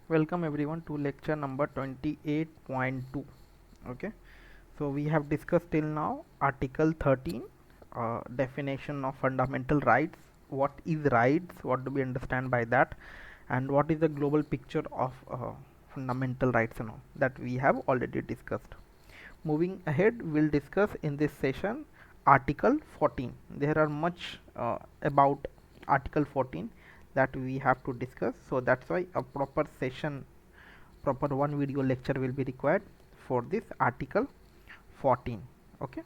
Welcome everyone to lecture number 28.2. Okay, so we have discussed till now article 13, definition of fundamental rights, what is rights, what do we understand by that, and what is the global picture of fundamental rights and all that we have already discussed. Moving ahead, we'll discuss in this session article 14. There are much about article 14 that we have to discuss, so that's why a proper one video lecture will be required for this article 14. Okay,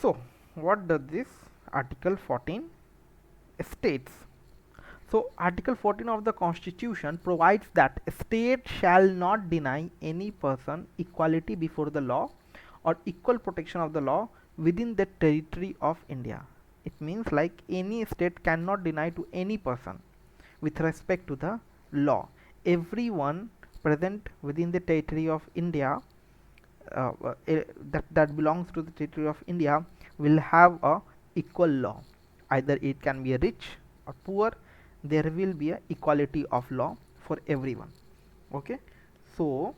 so what does this article 14 states? So article 14 of the constitution provides that a state shall not deny any person equality before the law or equal protection of the law within the territory of India. It means like any state cannot deny to any person with respect to the law. Everyone present within the territory of India, that belongs to the territory of India, will have a equal law. Either it can be rich or poor, there will be a equality of law for everyone. Okay, so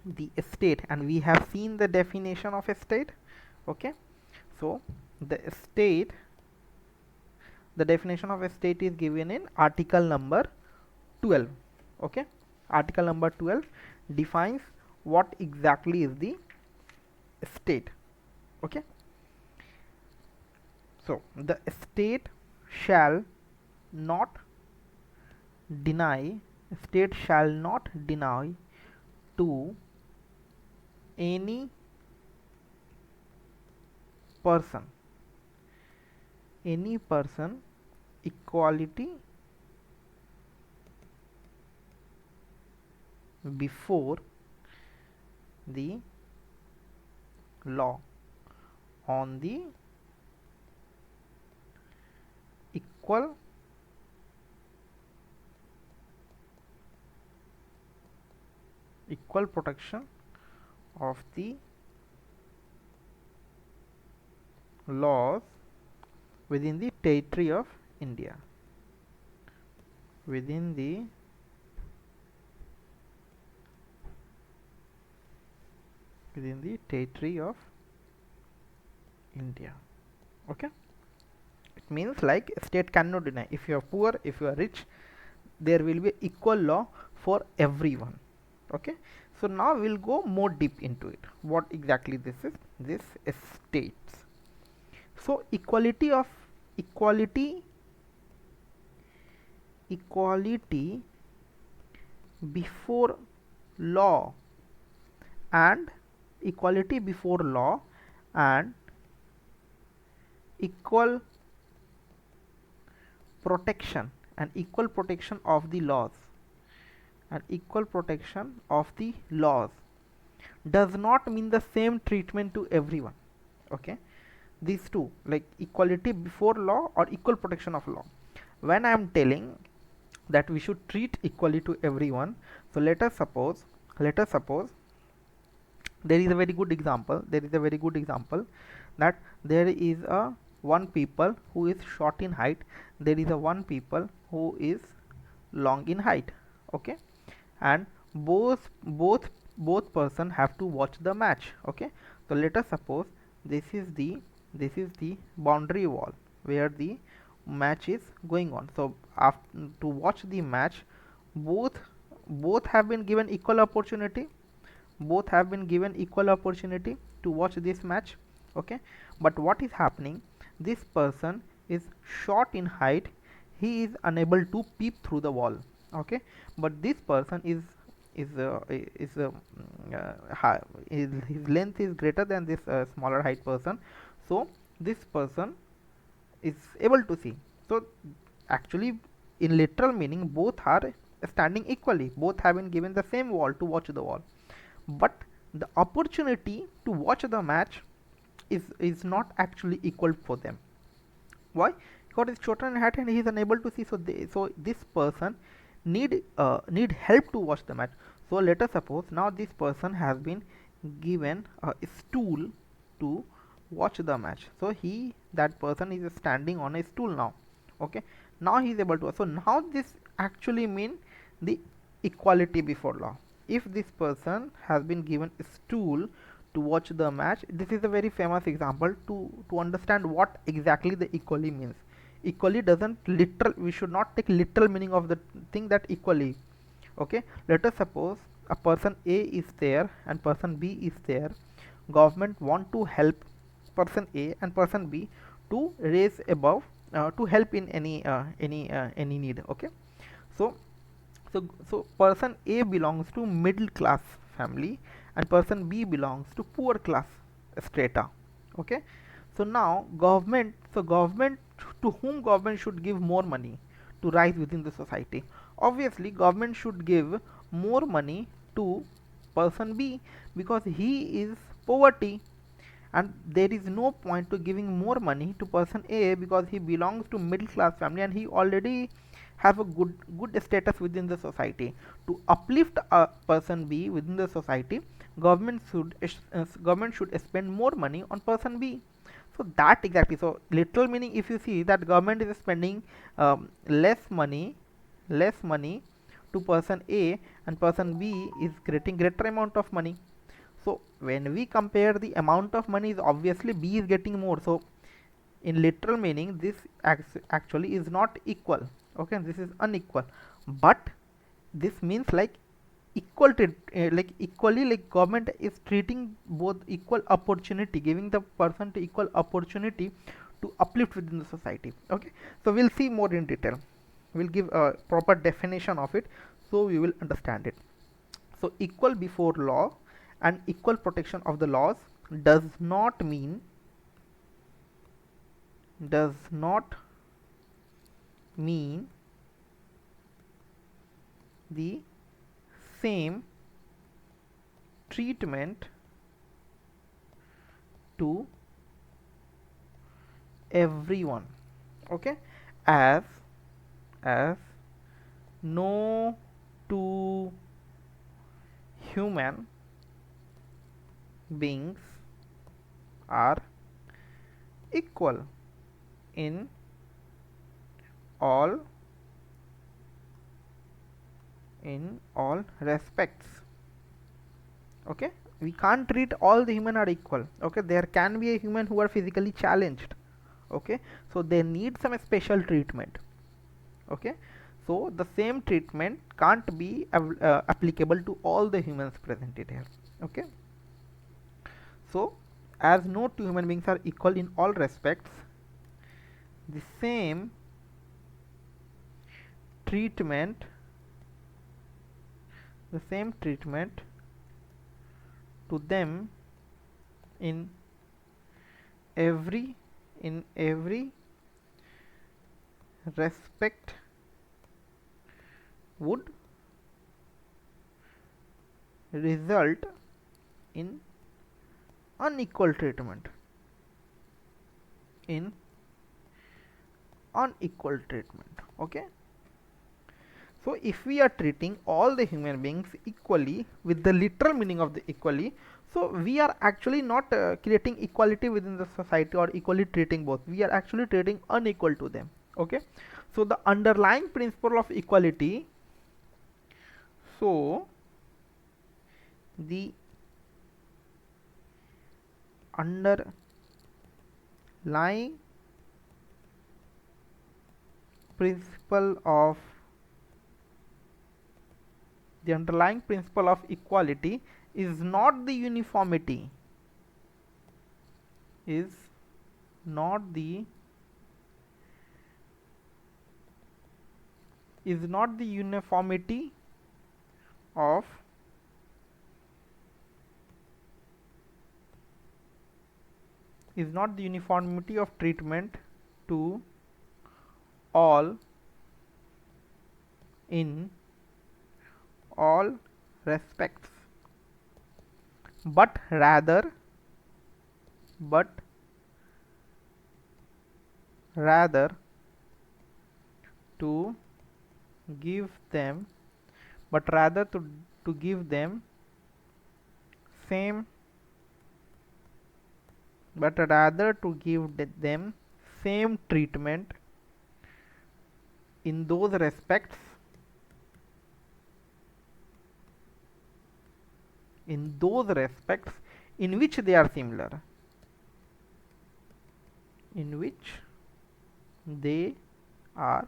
the state, and we have seen the definition of a state. Okay, so the state, the definition of a state is given in article number 12. Okay, article number 12 defines what exactly is the state. Okay, so the state shall not deny, state shall not deny to any person equality before the law on the equal protection of the laws within the territory of India, within the territory of India. Okay, it means like state cannot deny. If you are poor, if you are rich, there will be equal law for everyone. Okay, so now we'll go more deep into it, what exactly this is. This states, so equality before law and equality before law and equal protection and equal protection of the laws does not mean the same treatment to everyone. Okay, these two, like equality before law or equal protection of law, when I am telling that we should treat equally to everyone, so let us suppose there is a very good example that there is a one people who is short in height, there is a one people who is long in height. Okay, and both person have to watch the match. Okay, so let us suppose this is the boundary wall where the match is going on. So after to watch the match, both have been given equal opportunity, to watch this match. Okay, but what is happening, this person is short in height, he is unable to peep through the wall. Okay, but this person is his length is greater than this smaller height person, so this person is able to see. So actually, in literal meaning, both are standing equally, both have been given the same wall to watch the wall, but the opportunity to watch the match is not actually equal for them. Why? Because it's shorter in height and he is unable to see. So this person need help to watch the match. So let us suppose now this person has been given a stool to watch the match. So that person is standing on a stool now. Okay, Now he is able to. So now this actually mean the equality before law. If this person has been given a stool to watch the match, this is a very famous example to understand what exactly the equally means. Equally doesn't literal, we should not take literal meaning of the thing, that equally. Okay, let us suppose a person A is there and person B is there. Government want to help person A and person B to raise above, to help in any need. Okay, so so person A belongs to middle class family and person B belongs to poor class strata. Okay, so now government, to whom government should give more money to rise within the society? Obviously government should give more money to person B because he is poverty, and there is no point to giving more money to person A because he belongs to middle class family and he already have a good status within the society. To uplift a person B within the society, government should spend more money on person B. So that exactly, so literal meaning, if you see that government is spending less money to person A and person B is getting greater amount of money. So when we compare the amount of money, is obviously B is getting more. So in literal meaning this actually is not equal. Okay, this is unequal, but this means like equal to, like equally, like government is treating both equal opportunity, giving the person to equal opportunity to uplift within the society. Okay, so we'll see more in detail, we'll give a proper definition of it so we will understand it. So equal before law and equal protection of the laws does not mean does not mean the same treatment to everyone. Okay, as no two human beings are equal in all respects. Okay, we can't treat all the human are equal. Okay, there can be a human who are physically challenged. Okay, so they need some special treatment. Okay, so the same treatment can't be applicable to all the humans presented here. Okay, so as no two human beings are equal in all respects, the same treatment to them in every respect would result in unequal treatment. Okay, so if we are treating all the human beings equally with the literal meaning of the equally, so we are actually not creating equality within the society or equally treating both, we are actually treating unequal to them. Okay, so the underlying principle of equality, so the underlying principle of equality is not the uniformity, is not the uniformity of treatment to all in all respects, but rather to give them same treatment in those respects in which they are similar, in which they are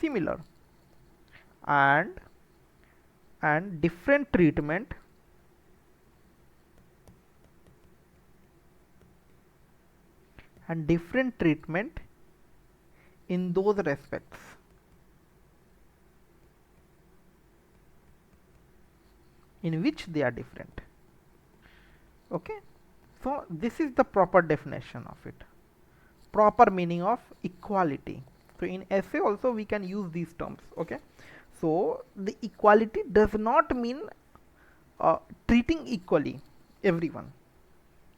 similar, and different treatment in those respects in which they are different. Okay, so this is the proper definition of it, proper meaning of equality. So in essay also we can use these terms. Okay, so the equality does not mean treating equally everyone.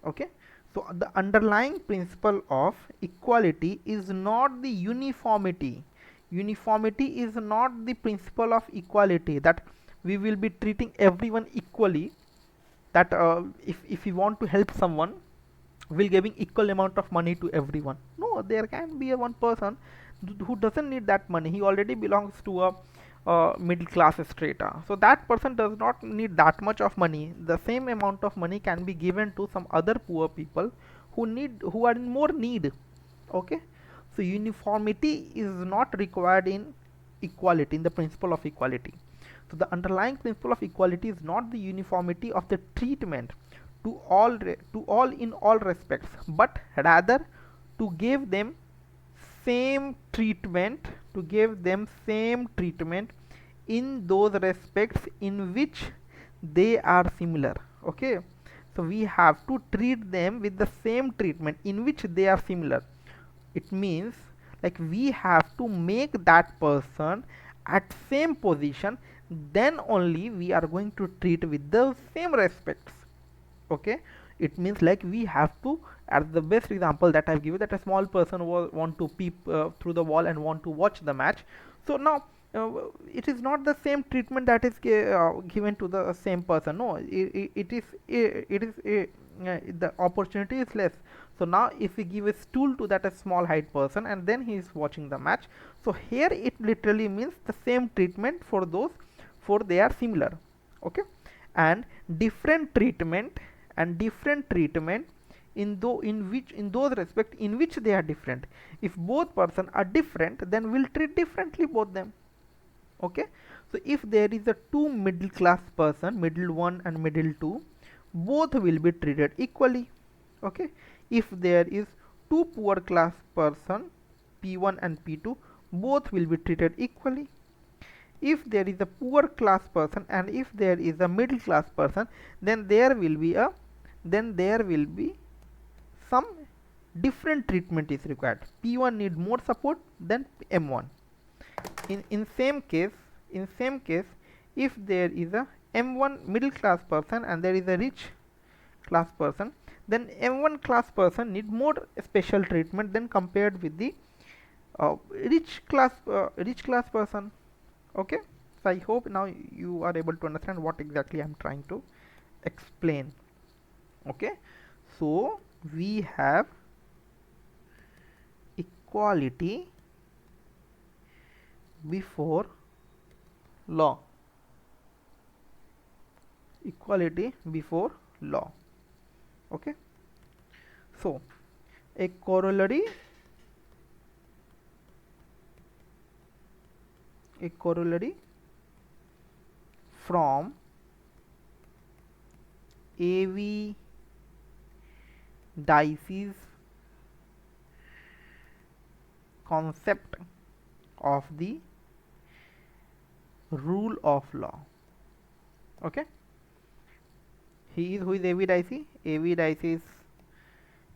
Okay, so the underlying principle of equality is not the uniformity. Uniformity is not the principle of equality, that we will be treating everyone equally, that if we want to help someone, we'll giving equal amount of money to everyone. No, there can be a one person who doesn't need that money. He already belongs to a middle class strata, so that person does not need that much of money. The same amount of money can be given to some other poor people who are in more need. Okay, so uniformity is not required in equality, in the principle of equality. So the underlying principle of equality is not the uniformity of the treatment to all in all respects, but rather to give them same treatment, in those respects in which they are similar. Okay, so we have to treat them with the same treatment in which they are similar. It means like we have to make that person at same position, then only we are going to treat with the same respects. Okay, it means like we have to, as the best example that I've given, that a small person want to peep through the wall and want to watch the match. So now it is not the same treatment that is given to the same person. No, the opportunity is less. So now if we give a stool to that a small height person and then he is watching the match, so here it literally means the same treatment for those, for they are similar. Okay, and different treatment in those respect in which they are different. If both person are different, then we'll treat differently both them. Okay, so if there is a two middle class person, middle 1 and middle 2, both will be treated equally. Okay, if there is two poor class person, P1 and P2, both will be treated equally. If there is a poor class person and if there is a middle class person, then there will be some different treatment is required. P1 need more support than M1. In same case, if there is a M1 middle class person and there is a rich class person, then M1 class person need more special treatment than compared with the rich class person. Okay, so I hope now you are able to understand what exactly I am trying to explain. Okay, so we have equality before law. Equality before law. Okay, so a corollary from A.V. Dicey's concept of the rule of law. Okay, who is A.V. Dicey? A.V. Dicey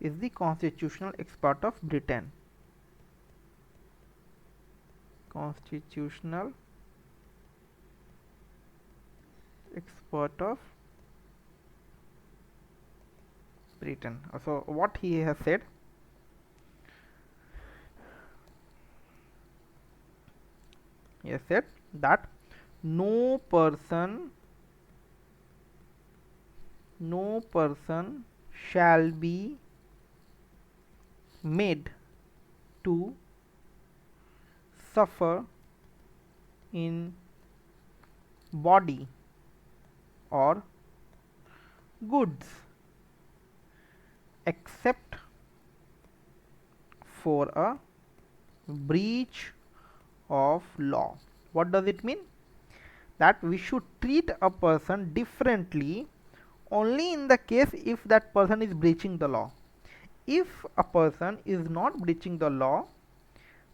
is the constitutional expert of Britain. Constitutional expert of Britain. So what he has said, he has said that no person shall be made to suffer in body or goods except for a breach of law. What does it mean? That we should treat a person differently only in the case if that person is breaching the law. If a person is not breaching the law,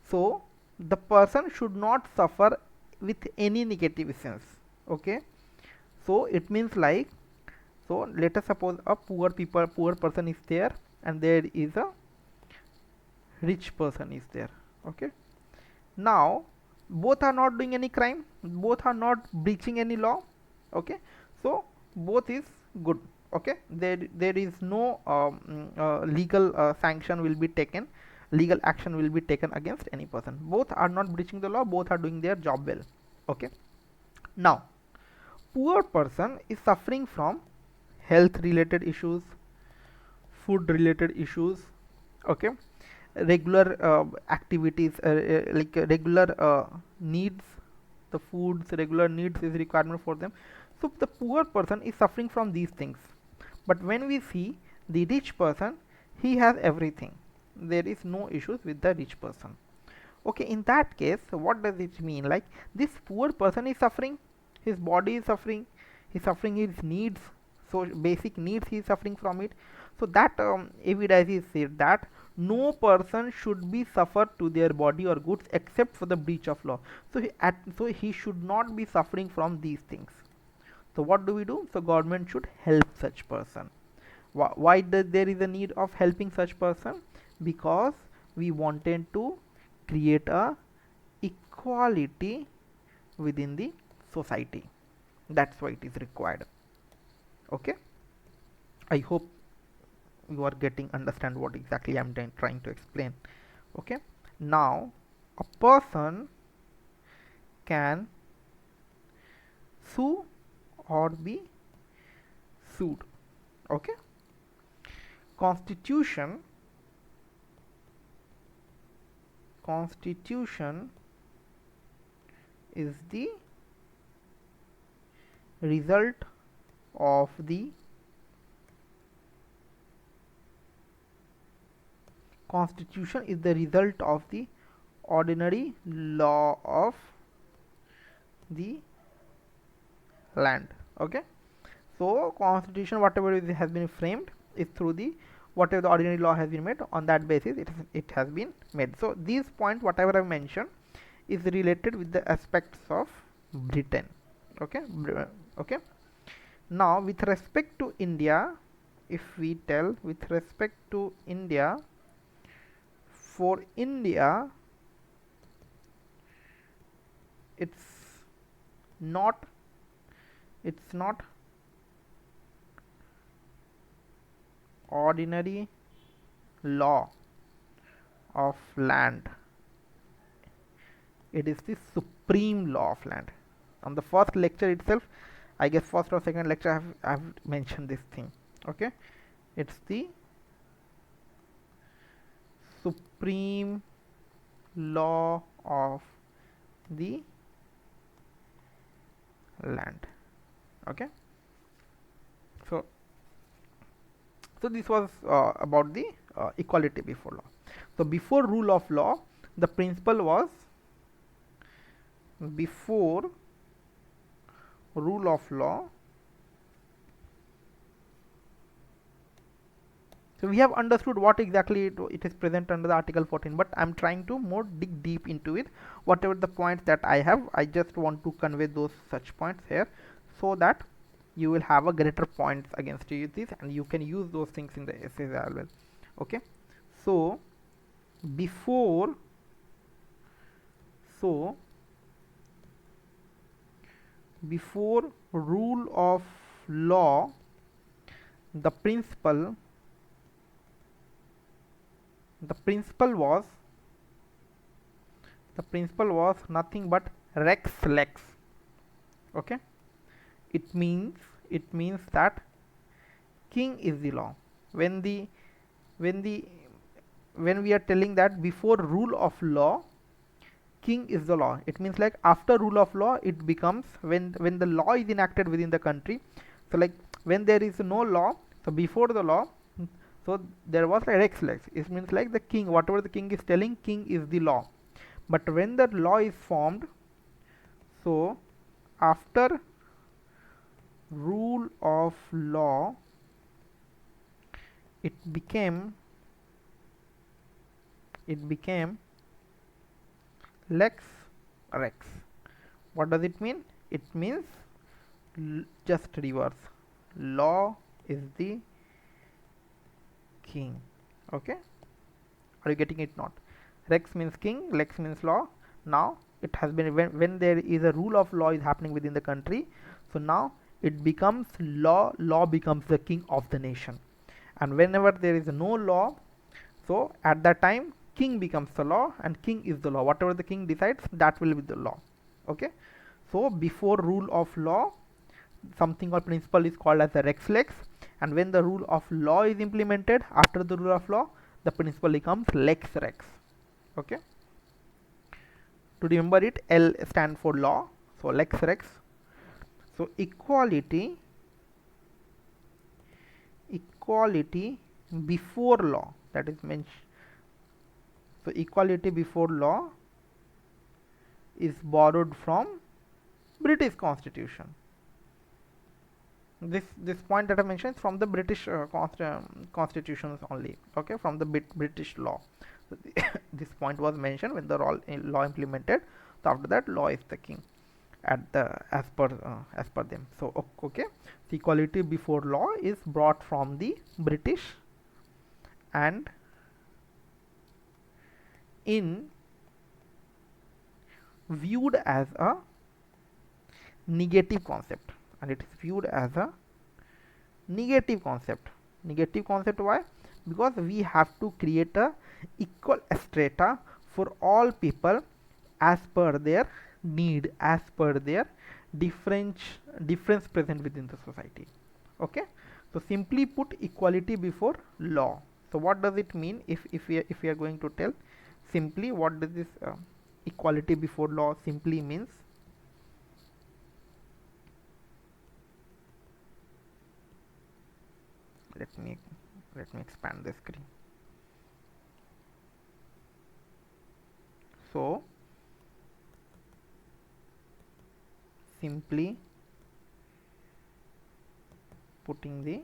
so the person should not suffer with any negative sense. Okay, so it means like, so let us suppose a poor person is there and there is a rich person is there. Okay, now both are not doing any crime, both are not breaching any law. Okay, so both is good. Okay, there is no legal sanction will be taken, legal action will be taken against any person. Both are not breaching the law, both are doing their job well. Okay, now poor person is suffering from health related issues, food related issues. Okay, regular activities, like regular needs, the foods regular needs is requirement for them. So the poor person is suffering from these things. But when we see the rich person, he has everything, there is no issues with the rich person. Okay, in that case, what does it mean? Like, this poor person is suffering, his body is suffering, he's suffering his needs, so basic needs he is suffering from it. So that evidence said that no person should be suffered to their body or goods except for the breach of law. So he should not be suffering from these things. So what do we do? So government should help such person. Why there is a need of helping such person? Because we wanted to create a equality within the society. That's why it is required. Okay, I hope you are getting understand what exactly I'm trying to explain. Okay, now a person can sue or be sued. Okay, constitution is the result of the ordinary law of the land. Okay, so constitution, whatever has been framed, is through the whatever the ordinary law has been made, on that basis it has been made. So these points whatever I mentioned is related with the aspects of Britain. Okay, okay. Now with respect to India, if we tell with respect to India, for India it's not ordinary law of land, it is the supreme law of land. On the first lecture itself, I guess first or second lecture, I have mentioned this thing. Okay, it's the supreme law of the land. Okay, so this was about the equality before law. So before rule of law, the principle was, before rule of law, so we have understood what exactly it is present under the article 14, but I'm trying to more dig deep into it. Whatever the points that I have, I just want to convey those such points here, so that you will have a greater points against this, and you can use those things in the essays as well. Okay, so before rule of law, the principle was nothing but Rex Lex. Okay, it means that king is the law. When we are telling that before rule of law, king is the law. It means like after rule of law, it becomes when the law is enacted within the country. So like when there is no law, so before the law, so there was a Rex Lex. It means like the king, whatever the king is telling, king is the law. But when the law is formed, so after rule of law, it became Lex Rex. What does it mean? It means just reverse. Law is the king. Okay, are you getting it? Not Rex means king, Lex means law. Now it has been when there is a rule of law is happening within the country, so now it becomes law. Law becomes the king of the nation. And whenever there is no law, so at that time king becomes the law, and king is the law. Whatever the king decides, that will be the law. Okay, so before rule of law, something or principle is called as the Rex Lex, and when the rule of law is implemented after the rule of law, the principle becomes Lex Rex. Okay, to remember it, L stand for law, so Lex Rex. So equality before law, that is mentioned. So equality before law is borrowed from British Constitution. This point that I mentioned is from the British constitutions only. Okay, from the British law. So this point was mentioned when the law implemented. So after that, law is the king at the as per them. So okay, the equality before law is brought from the British and in viewed as a negative concept, and it is viewed as a negative concept. Negative concept, why? Because we have to create a equal strata for all people as per their need, as per their difference present within the society. Okay, so simply put, equality before law. So what does it mean? If we are going to tell simply, what does this equality before law simply means? Let me expand the screen. So simply putting the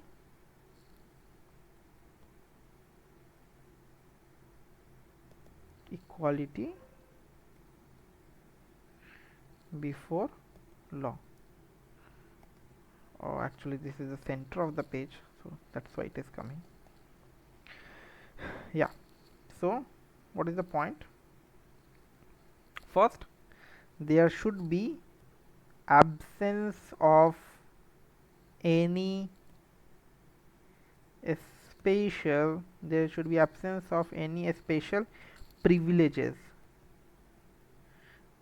equality before law. Oh, actually this is the center of the page, so that's why it is coming. Yeah, so what is the point? First, there should be absence of any special privileges.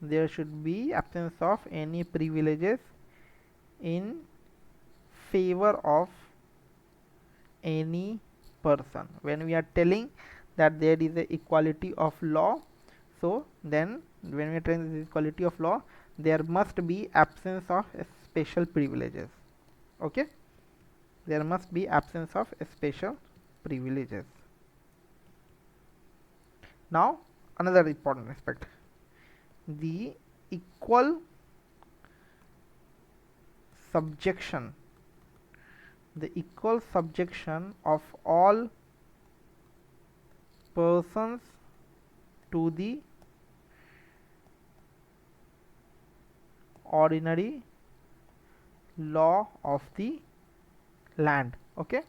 There should be absence of any privileges in favor of any person. When we are telling that there is a equality of law, so then when we are telling this equality of law, there must be absence of special privileges. Okay, there must be absence of special privileges. Now another important aspect, the equal subjection of all persons to the ordinary law of the land. Okay,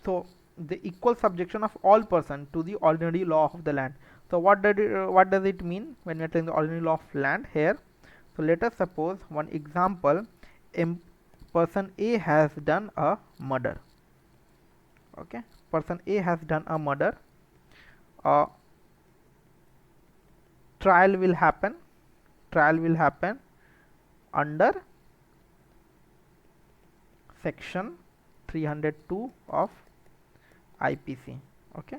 so the equal subjection of all person to the ordinary law of the land. So what does it mean when we are telling the ordinary law of land here? So let us suppose one example, person A has done a murder. Okay, person A has done a murder. Trial will happen under section 302 of IPC. Okay,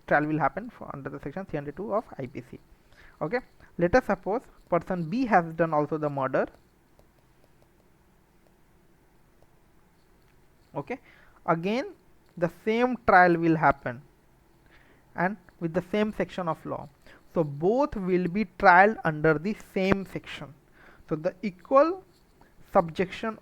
trial will happen under the section 302 of IPC. Okay, Let us suppose person B has done also the murder. Okay, again the same trial will happen and with the same section of law. So both will be tried under the same section. So the equal subjection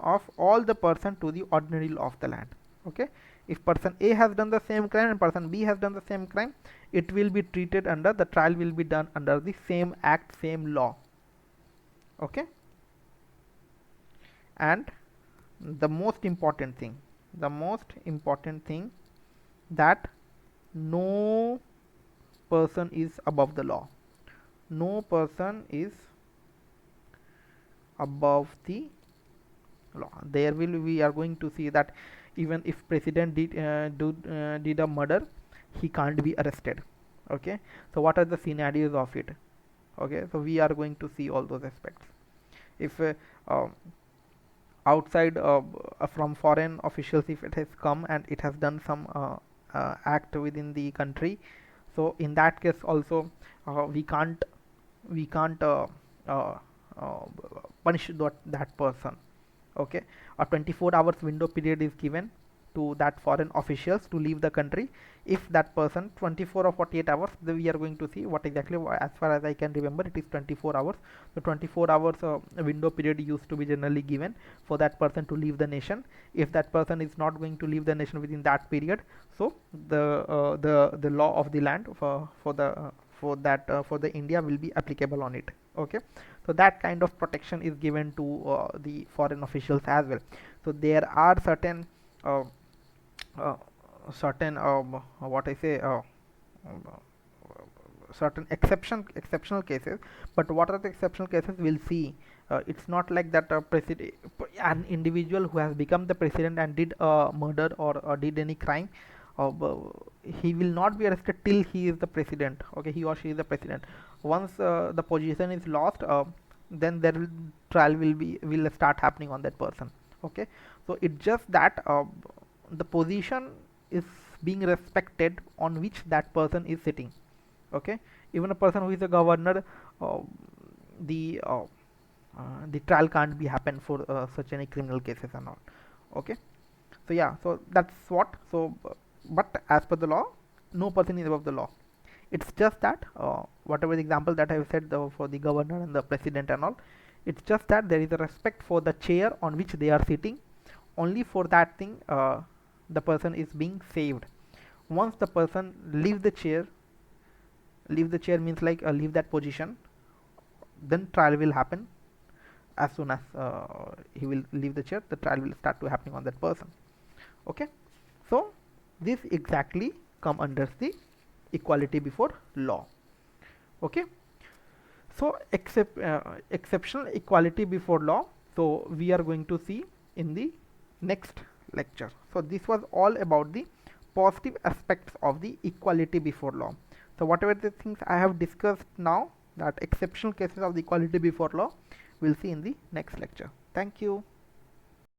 of all the person to the ordinary law of the land. Okay, if person A has done the same crime and person B has done the same crime, it will be treated under, the trial will be done under the same act, same law. Okay, and the most important thing that no person is above the law. No person is above the law. There will, we are going to see that even if president did a murder, he can't be arrested. Okay, so what are the scenarios of it? Okay, so we are going to see all those aspects. If outside from foreign officials, if it has come and it has done some act within the country, so in that case also we can't uh, punish that person. Okay, a 24 hours window period is given to that foreign officials to leave the country. If that person 24 or 48 hours, we are going to see what exactly, as far as I can remember, it is 24 hours. The 24 hours window period used to be generally given for that person to leave the nation. If that person is not going to leave the nation within that period, so the law of the land for the India will be applicable on it. Okay, so that kind of protection is given to the foreign officials as well. So there are certain what I say certain exceptional cases. But what are the exceptional cases? We'll see. It's not like that an individual who has become the president and did a murder or did any crime, he will not be arrested till he is the president. Okay, he or she is the president. Once the position is lost, then there will trial will start happening on that person. Okay, so it's just that the position is being respected on which that person is sitting. Okay, even a person who is a governor, uh, the uh, the trial can't be happen for such any criminal cases and all. Okay, so yeah, so that's what. So but as per the law, no person is above the law. It's just that whatever the example that I have said, for the governor and the president and all, it's just that there is a respect for the chair on which they are sitting. Only for that thing the person is being saved. Once the person leave the chair means like leave that position, then trial will happen. As soon as he will leave the chair, the trial will start to happening on that person. Okay, so this exactly come under the equality before law. Okay, so exceptional equality before law, so we are going to see in the next lecture. So this was all about the positive aspects of the equality before law. So whatever the things I have discussed now, that exceptional cases of the equality before law, we'll see in the next lecture. Thank you.